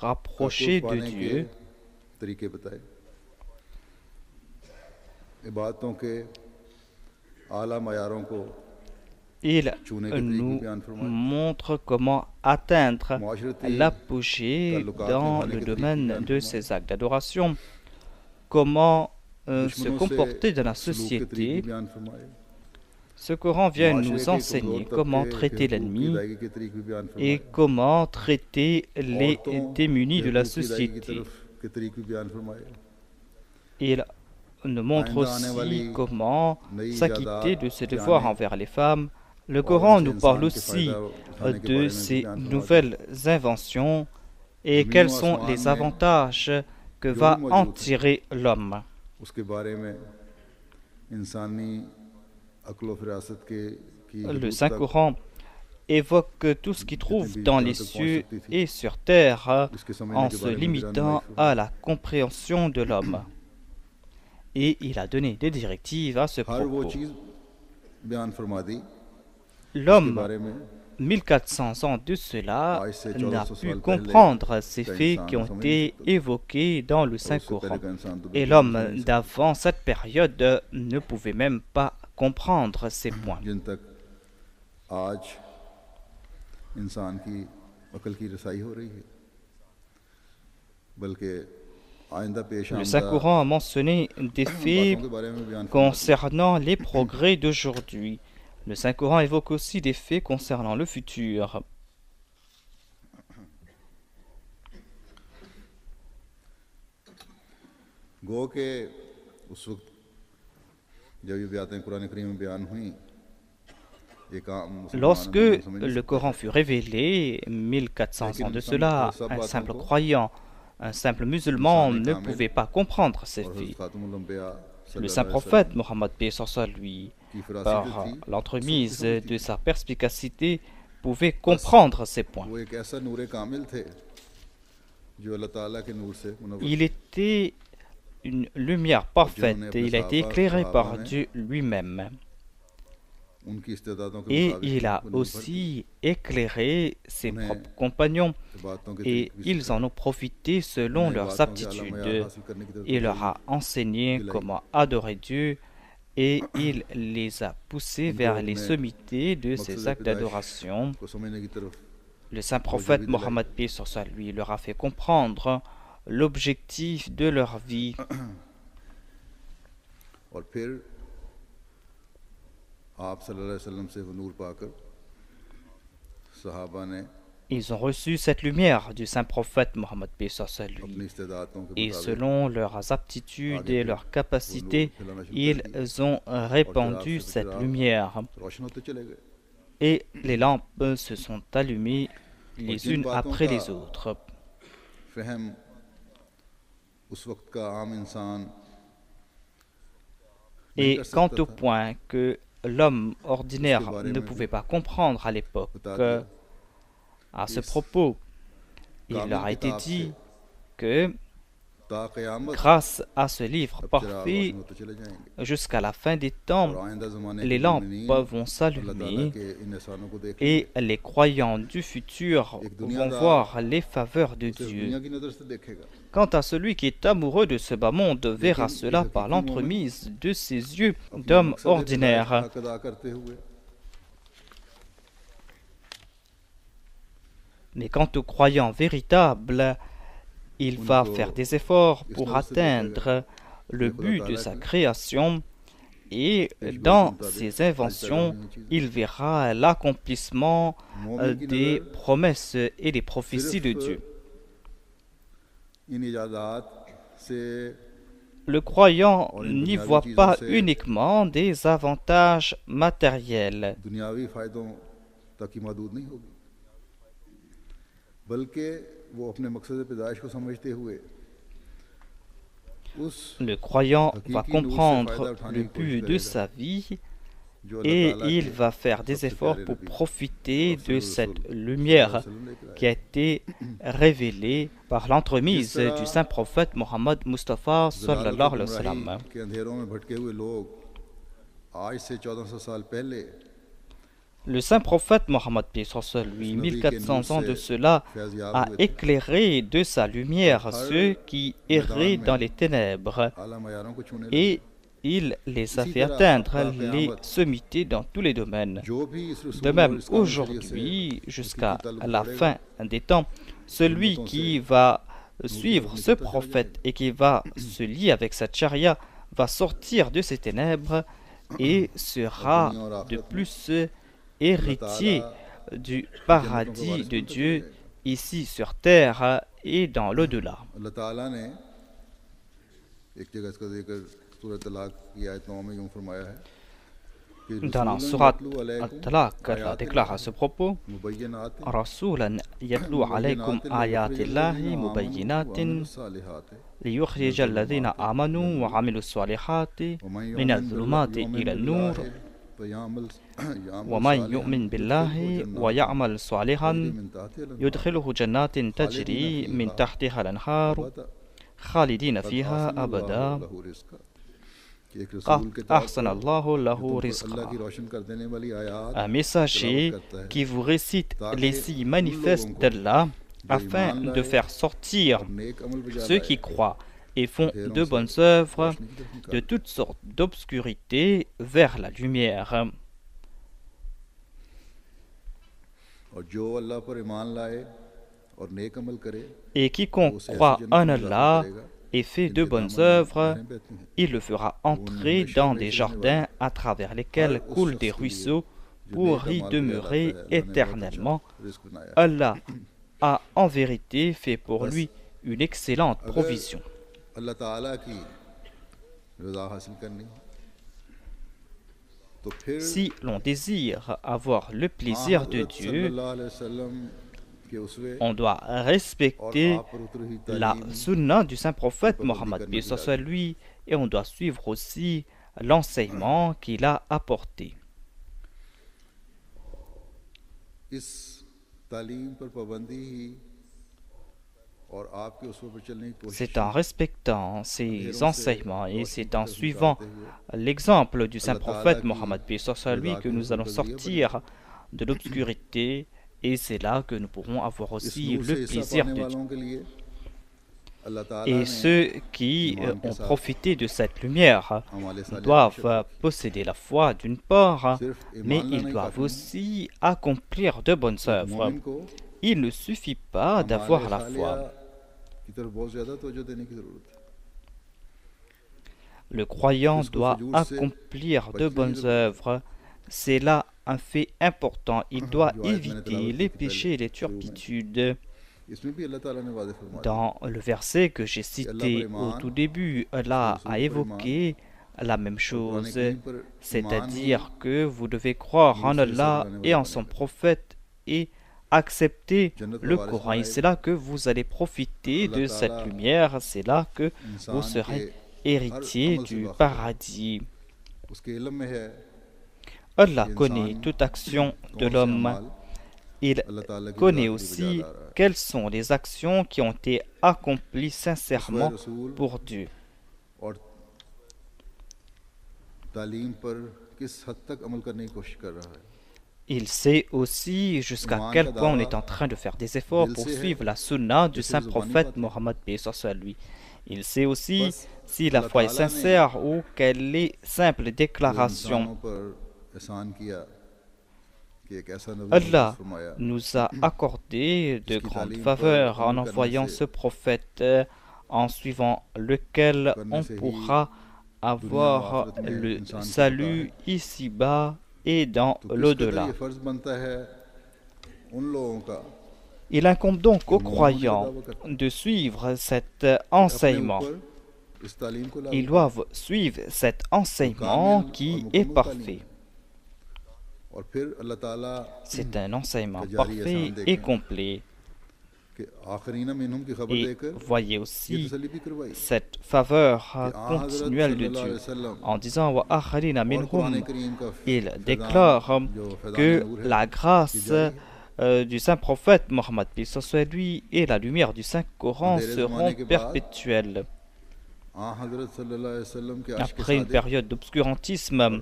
rapprocher de Dieu. Il nous montre comment atteindre l'apogée dans le domaine de ces actes d'adoration, comment se comporter dans la société. Ce Coran vient nous enseigner comment traiter l'ennemi et comment traiter les démunis de la société. Il nous montre aussi comment s'acquitter de ses devoirs envers les femmes. Le Coran nous parle aussi de ces nouvelles inventions et quels sont les avantages que va en tirer l'homme. Le Saint-Coran évoque tout ce qu'il trouve dans les cieux et sur terre en se limitant à la compréhension de l'homme. Et il a donné des directives à ce propos. L'homme, 1400 ans de cela, n'a pu comprendre ces faits qui ont été évoqués dans le Saint-Coran. Et l'homme d'avant cette période ne pouvait même pas comprendre ces points. Le Saint-Coran a mentionné des faits concernant les progrès d'aujourd'hui. Le Saint-Coran évoque aussi des faits concernant le futur. Lorsque le Coran fut révélé, 1400 ans de cela, un simple croyant, un simple musulman ne pouvait pas comprendre ces faits. Le saint prophète Mohammed lui, par l'entremise de sa perspicacité, pouvait comprendre ces points. Il était une lumière parfaite et il a été éclairé par Dieu lui-même. Et il a aussi éclairé ses propres compagnons et ils en ont profité selon leurs aptitudes. Il leur a enseigné comment adorer Dieu et il les a poussés vers les sommités de ces actes d'adoration. Le saint prophète Mohammed lui leur a fait comprendre l'objectif de leur vie. Ils ont reçu cette lumière du saint prophète Mohammed lui. Et selon leurs aptitudes et leurs capacités, ils ont répandu cette lumière. Et les lampes se sont allumées les unes après les autres. Et quant au point que l'homme ordinaire ne pouvait pas comprendre à l'époque, à ce propos, il leur a été dit que grâce à ce livre parfait, jusqu'à la fin des temps, les lampes vont s'allumer et les croyants du futur vont voir les faveurs de Dieu. Quant à celui qui est amoureux de ce bas monde, verra cela par l'entremise de ses yeux d'homme ordinaire. Mais quant au croyant véritable, il va faire des efforts pour atteindre le but de sa création et dans ses inventions, il verra l'accomplissement des promesses et des prophéties de Dieu. Le croyant n'y voit pas uniquement des avantages matériels. Le croyant va comprendre le but de sa vie et il va faire des efforts pour profiter de cette lumière qui a été révélée par l'entremise du saint prophète Mohammed Mustafa sallallahu alayhi wa sallam. Le saint prophète Mohammed, paix soit sur lui, 1400 ans de cela, a éclairé de sa lumière ceux qui erraient dans les ténèbres et il les a fait atteindre les sommités dans tous les domaines. De même, aujourd'hui, jusqu'à la fin des temps, celui qui va suivre ce prophète et qui va se lier avec cette charia va sortir de ces ténèbres et sera de plus héritier du paradis de Dieu ici sur terre et dans l'au-delà. Dans la sourate At-Talaq, Allah déclare à ce propos: Rasulan yatlu alaykum ayatillahi mubayyinatin liyukhrij alladhina amanu wa amilu salihati min adh-dhulumati ila an-nur wa man yu'min billahi wa ya'mal salihan yudkhiluhu jannatin tajri min tahtiha al-anhar khalidina fiha abada. Un messager qui vous récite les signes manifestes d'Allah afin de faire sortir ceux qui croient et font de bonnes œuvres de toutes sortes d'obscurité vers la lumière. Et quiconque croit en Allah et fait de bonnes œuvres, il le fera entrer dans des jardins à travers lesquels coulent des ruisseaux pour y demeurer éternellement. Allah a en vérité fait pour lui une excellente provision. Si l'on désire avoir le plaisir de Dieu, on doit respecter la sunna du saint prophète Mohammed, paix soit sur lui, et on doit suivre aussi l'enseignement qu'il a apporté. C'est en respectant ces enseignements et c'est en suivant l'exemple du saint prophète Mohammed, paix soit sur lui, que nous allons sortir de l'obscurité. Et c'est là que nous pourrons avoir aussi le plaisir de Dieu. Et ceux qui ont profité de cette lumière doivent posséder la foi d'une part, mais ils doivent aussi accomplir de bonnes œuvres. Il ne suffit pas d'avoir la foi. Le croyant doit accomplir de bonnes œuvres. C'est là un fait important. Il doit éviter les péchés et les turpitudes. Dans le verset que j'ai cité au tout début, Allah a évoqué la même chose, c'est-à-dire que vous devez croire en Allah et en son prophète et accepter le Coran. Et c'est là que vous allez profiter de cette lumière, c'est là que vous serez héritier du paradis. Allah connaît toute action de l'homme. Il connaît aussi quelles sont les actions qui ont été accomplies sincèrement pour Dieu. Il sait aussi jusqu'à quel point on est en train de faire des efforts pour suivre la sunna du saint prophète Mohammed, paix soit sur lui. Il sait aussi si la foi est sincère ou qu'elle est simple déclaration. Allah nous a accordé de grandes faveurs en envoyant ce prophète en suivant lequel on pourra avoir le salut ici-bas et dans l'au-delà. Il incombe donc aux croyants de suivre cet enseignement. Ils doivent suivre cet enseignement qui est parfait. C'est un enseignement parfait et complet. Et voyez aussi cette faveur continuelle de Dieu en disant wa akharina minhum. Il déclare que la grâce du saint prophète Mohammed, paix soit sur lui, et la lumière du saint Coran seront perpétuelles. Après une période d'obscurantisme,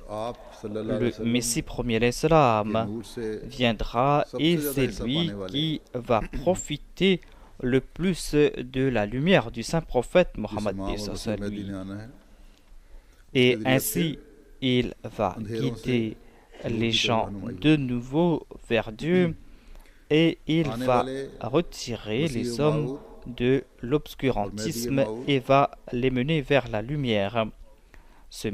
le Messie premier l'Islam viendra et c'est lui qui va profiter le plus de la lumière du saint prophète Mohammed. Et ainsi, il va guider les gens de nouveau vers Dieu et il va retirer les hommes de l'obscurantisme et va les mener vers la lumière. Ce